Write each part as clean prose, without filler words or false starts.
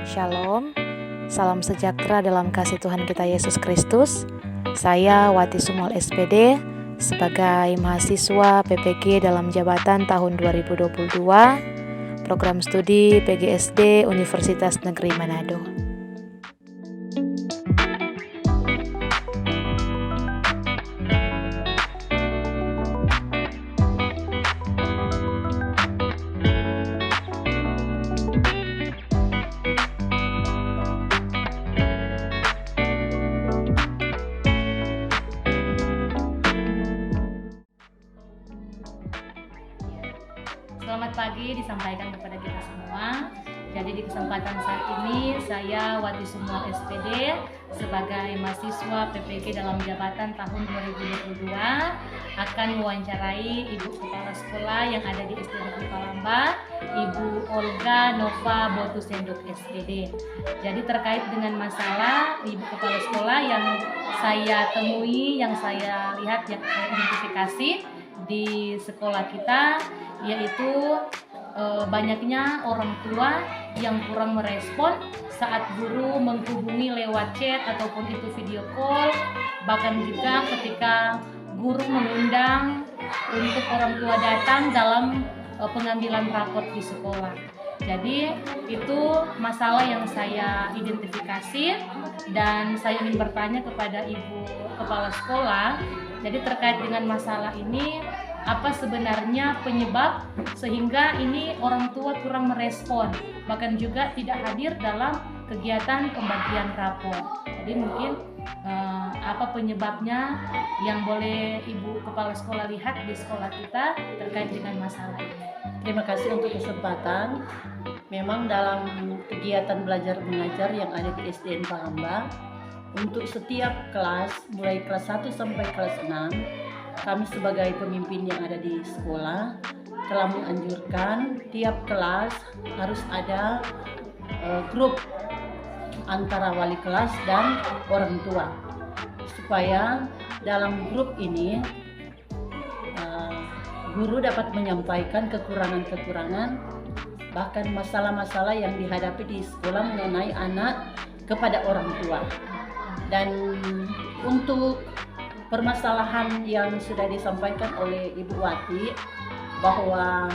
Shalom, salam sejahtera dalam kasih Tuhan kita Yesus Kristus. Saya Wati Sumol SPD sebagai mahasiswa PPG dalam jabatan tahun 2022, program studi PGSD Universitas Negeri Manado. Selamat pagi disampaikan kepada kita semua. Jadi di kesempatan saat ini saya Wati Sumol SPD sebagai mahasiswa PPG dalam jabatan tahun 2022 akan mewawancarai Ibu Kepala Sekolah yang ada di SD Negeri Palamba, Ibu Olga Nova Botusenduk SPD. Jadi terkait dengan masalah Ibu Kepala Sekolah yang saya temui, yang saya lihat, yang saya identifikasi di sekolah kita, yaitu banyaknya orang tua yang kurang merespon saat guru menghubungi lewat chat ataupun itu video call, bahkan juga ketika guru mengundang untuk orang tua datang dalam pengambilan rapor di sekolah. Jadi itu masalah yang saya identifikasi dan saya ingin bertanya kepada Ibu Kepala Sekolah. Jadi terkait dengan masalah ini, apa sebenarnya penyebab sehingga ini orang tua kurang merespon, bahkan juga tidak hadir dalam kegiatan pembagian rapor. Jadi mungkin apa penyebabnya yang boleh Ibu Kepala Sekolah lihat di sekolah kita terkait dengan masalah ini. Terima kasih untuk kesempatan. Memang dalam kegiatan belajar mengajar yang ada di SDN Palamba, untuk setiap kelas mulai kelas 1 sampai kelas 6, kami sebagai pemimpin yang ada di sekolah telah menganjurkan tiap kelas harus ada grup antara wali kelas dan orang tua, supaya dalam grup ini guru dapat menyampaikan kekurangan-kekurangan, bahkan masalah-masalah yang dihadapi di sekolah mengenai anak kepada orang tua. Dan untuk permasalahan yang sudah disampaikan oleh Ibu Wati, bahwa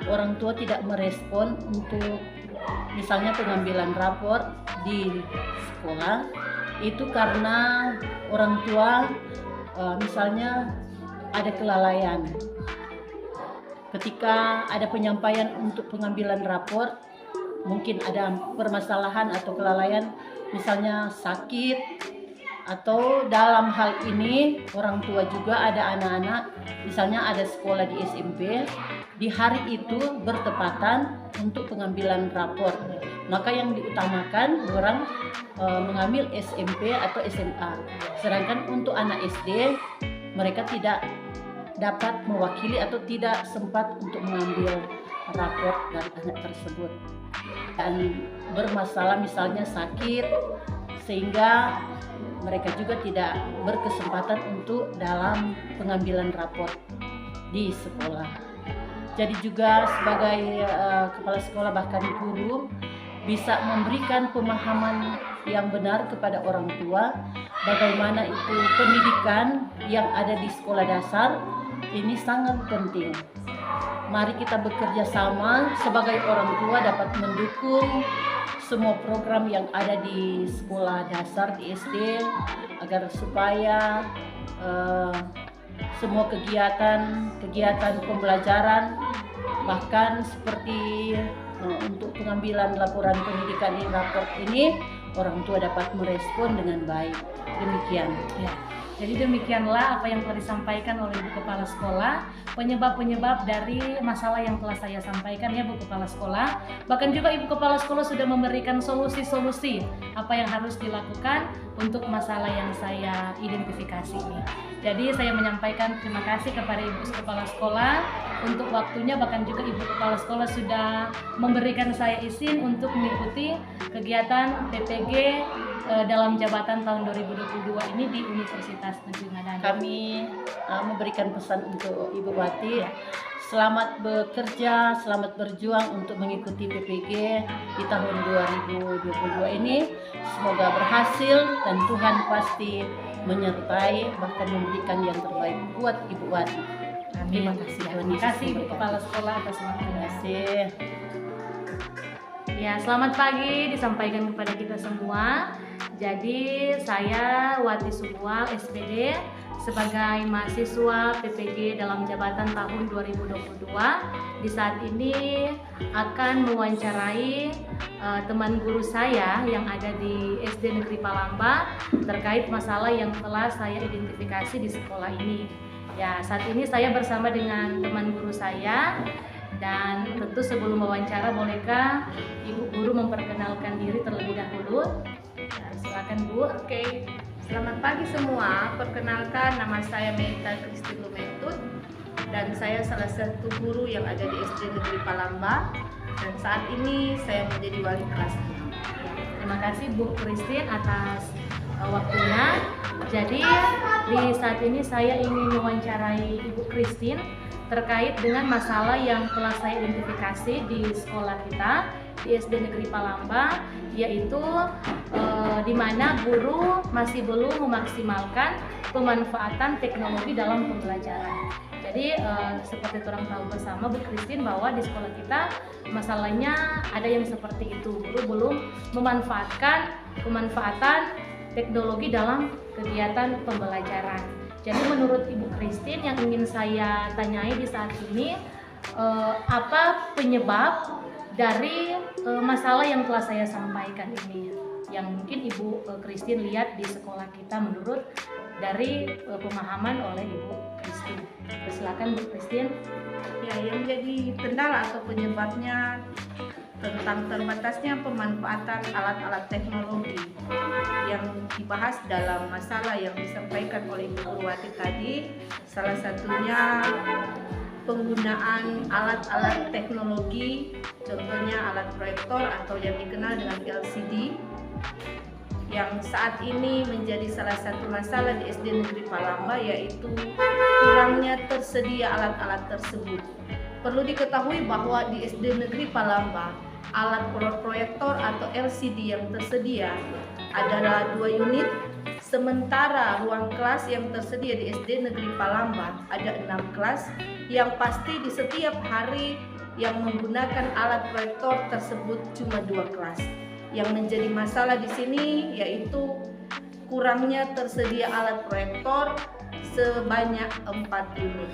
orang tua tidak merespon untuk misalnya pengambilan rapor di sekolah, itu karena orang tua misalnya ada kelalaian. Ketika ada penyampaian untuk pengambilan rapor, mungkin ada permasalahan atau kelalaian, misalnya sakit, atau dalam hal ini orang tua juga ada anak-anak, misalnya ada sekolah di SMP, di hari itu bertepatan untuk pengambilan rapor, maka yang diutamakan orang mengambil SMP atau SMA. Sedangkan untuk anak SD, mereka tidak dapat mewakili atau tidak sempat untuk mengambil rapor dari anak tersebut, dan bermasalah misalnya sakit, sehingga mereka juga tidak berkesempatan untuk dalam pengambilan rapor di sekolah. Jadi juga sebagai kepala sekolah bahkan guru bisa memberikan pemahaman yang benar kepada orang tua bagaimana itu pendidikan yang ada di sekolah dasar ini sangat penting. Mari kita bekerja sama sebagai orang tua dapat mendukung semua program yang ada di sekolah dasar di SD, agar supaya semua kegiatan pembelajaran, bahkan seperti untuk pengambilan laporan pendidikan di rapor ini, orang tua dapat merespon dengan baik. Demikian. Ya. Jadi demikianlah apa yang telah disampaikan oleh Ibu Kepala Sekolah, penyebab-penyebab dari masalah yang telah saya sampaikan ya Bu Kepala Sekolah. Bahkan juga Ibu Kepala Sekolah sudah memberikan solusi-solusi apa yang harus dilakukan untuk masalah yang saya identifikasi ini. Jadi saya menyampaikan terima kasih kepada Ibu Kepala Sekolah untuk waktunya, bahkan juga Ibu Kepala Sekolah sudah memberikan saya izin untuk mengikuti kegiatan PPG dalam jabatan tahun 2022 ini di Universitas Negeri Manado. Kami memberikan pesan untuk Ibu Wati, Selamat bekerja, selamat berjuang untuk mengikuti PPG di tahun 2022 ini. Semoga berhasil dan Tuhan pasti menyertai bahkan memberikan yang terbaik buat Ibu Wati. Terima kasih. Terima kasih Ibu Kepala Sekolah atas Terima waktunya. kasih. Ya, selamat pagi disampaikan kepada kita semua. Jadi saya Wati Sumual SPD sebagai mahasiswa PPG dalam jabatan tahun 2022 di saat ini akan mewawancarai teman guru saya yang ada di SD Negeri Palamba terkait masalah yang telah saya identifikasi di sekolah ini. Ya, saat ini saya bersama dengan teman guru saya. Dan tentu sebelum wawancara, bolehkah Ibu Guru memperkenalkan diri terlebih dahulu? Ya, silakan Bu. Oke, selamat pagi semua. Perkenalkan, nama saya Meta Kristi Lumetut dan saya salah satu guru yang ada di SD Negeri Palamba dan saat ini saya menjadi wali kelas. Terima kasih Bu Christine atas waktunya. Jadi di saat ini saya ingin mewawancarai Ibu Christine terkait dengan masalah yang telah saya identifikasi di sekolah kita di SD Negeri Palamba, yaitu di mana guru masih belum memaksimalkan pemanfaatan teknologi dalam pembelajaran. Jadi seperti orang tahu bersama Bu Christine bahwa di sekolah kita masalahnya ada yang seperti itu, guru belum memanfaatkan pemanfaatan teknologi dalam kegiatan pembelajaran. Jadi menurut Ibu Christine yang ingin saya tanyai di saat ini, apa penyebab dari masalah yang telah saya sampaikan ini? Yang mungkin Ibu Christine lihat di sekolah kita menurut dari pemahaman oleh Ibu Christine. Silakan Bu Christine. Ya, yang jadi kendala atau penyebabnya tentang terbatasnya pemanfaatan alat-alat teknologi yang dibahas dalam masalah yang disampaikan oleh Ibu Guru-Wati tadi, salah satunya penggunaan alat-alat teknologi, contohnya alat proyektor atau yang dikenal dengan LCD, yang saat ini menjadi salah satu masalah di SD Negeri Palamba, yaitu kurangnya tersedia alat-alat tersebut. Perlu diketahui bahwa di SD Negeri Palamba alat proyektor atau LCD yang tersedia adalah 2 unit, sementara ruang kelas yang tersedia di SD Negeri Palamba ada 6 kelas, yang pasti di setiap hari yang menggunakan alat proyektor tersebut cuma 2 kelas. Yang menjadi masalah di sini yaitu kurangnya tersedia alat proyektor sebanyak 4 unit.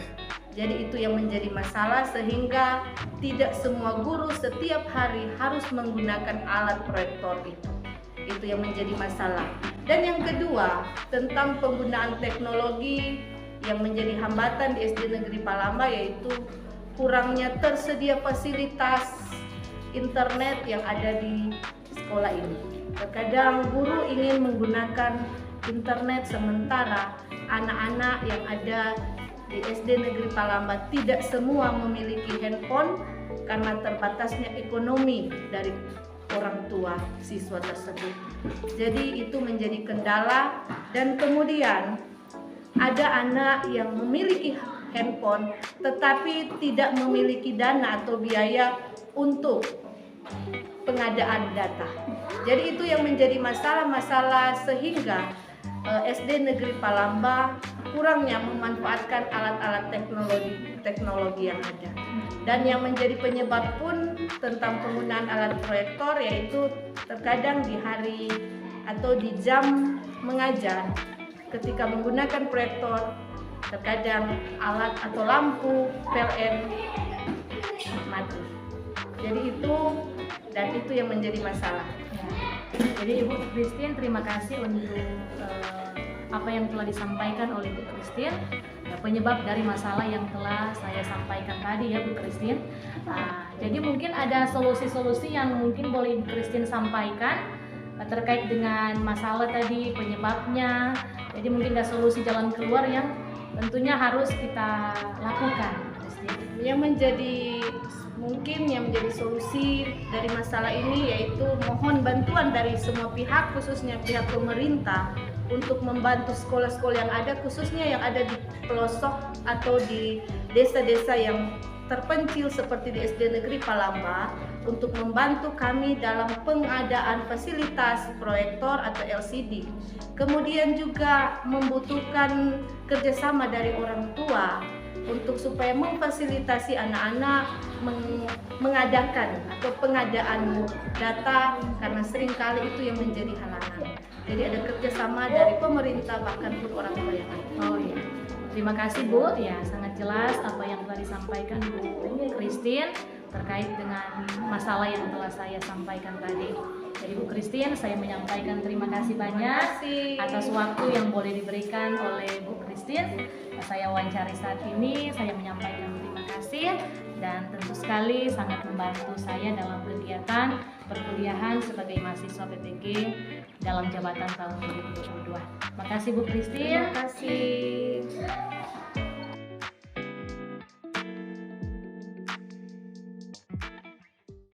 Jadi itu yang menjadi masalah sehingga tidak semua guru setiap hari harus menggunakan alat proyektor itu. Itu yang menjadi masalah. Dan yang kedua, tentang penggunaan teknologi yang menjadi hambatan di SD Negeri Palamba yaitu kurangnya tersedia fasilitas internet yang ada di sekolah ini. Terkadang guru ingin menggunakan internet sementara anak-anak yang ada di SD Negeri Palamba tidak semua memiliki handphone karena terbatasnya ekonomi dari orang tua siswa tersebut. Jadi itu menjadi kendala dan kemudian ada anak yang memiliki handphone tetapi tidak memiliki dana atau biaya untuk pengadaan data. Jadi itu yang menjadi masalah-masalah sehingga SD Negeri Palamba kurangnya memanfaatkan alat-alat teknologi yang ada. Dan yang menjadi penyebab pun tentang penggunaan alat proyektor yaitu terkadang di hari atau di jam mengajar ketika menggunakan proyektor terkadang alat atau lampu PLN mati. Jadi itu yang menjadi masalah. Jadi Ibu Christine, terima kasih untuk apa yang telah disampaikan oleh Bu Christine, penyebab dari masalah yang telah saya sampaikan tadi ya Bu Christine. Jadi mungkin ada solusi-solusi yang mungkin boleh Ibu Christine sampaikan terkait dengan masalah tadi, penyebabnya. Jadi mungkin ada solusi jalan keluar yang tentunya harus kita lakukan. Yang menjadi solusi dari masalah ini yaitu mohon bantuan dari semua pihak, khususnya pihak pemerintah untuk membantu sekolah-sekolah yang ada, khususnya yang ada di pelosok atau di desa-desa yang terpencil seperti di SD Negeri Palamba untuk membantu kami dalam pengadaan fasilitas proyektor atau LCD. Kemudian juga membutuhkan kerjasama dari orang tua untuk supaya memfasilitasi anak-anak mengadakan atau pengadaan data, karena seringkali itu yang menjadi halangan. Jadi ada kerjasama dari pemerintah bahkan pun orang tua yang ada. Oh iya. Terima kasih Bu, ya sangat jelas apa yang telah disampaikan Bu Christine terkait dengan masalah yang telah saya sampaikan tadi. Jadi Bu Christine, saya menyampaikan terima kasih banyak atas waktu yang boleh diberikan oleh Bu Christine. Saya wawancari saat ini, saya menyampaikan terima kasih dan tentu sekali sangat membantu saya dalam kegiatan perkuliahan sebagai mahasiswa PPG dalam jabatan tahun 2022. Terima kasih Bu Christine. Terima kasih.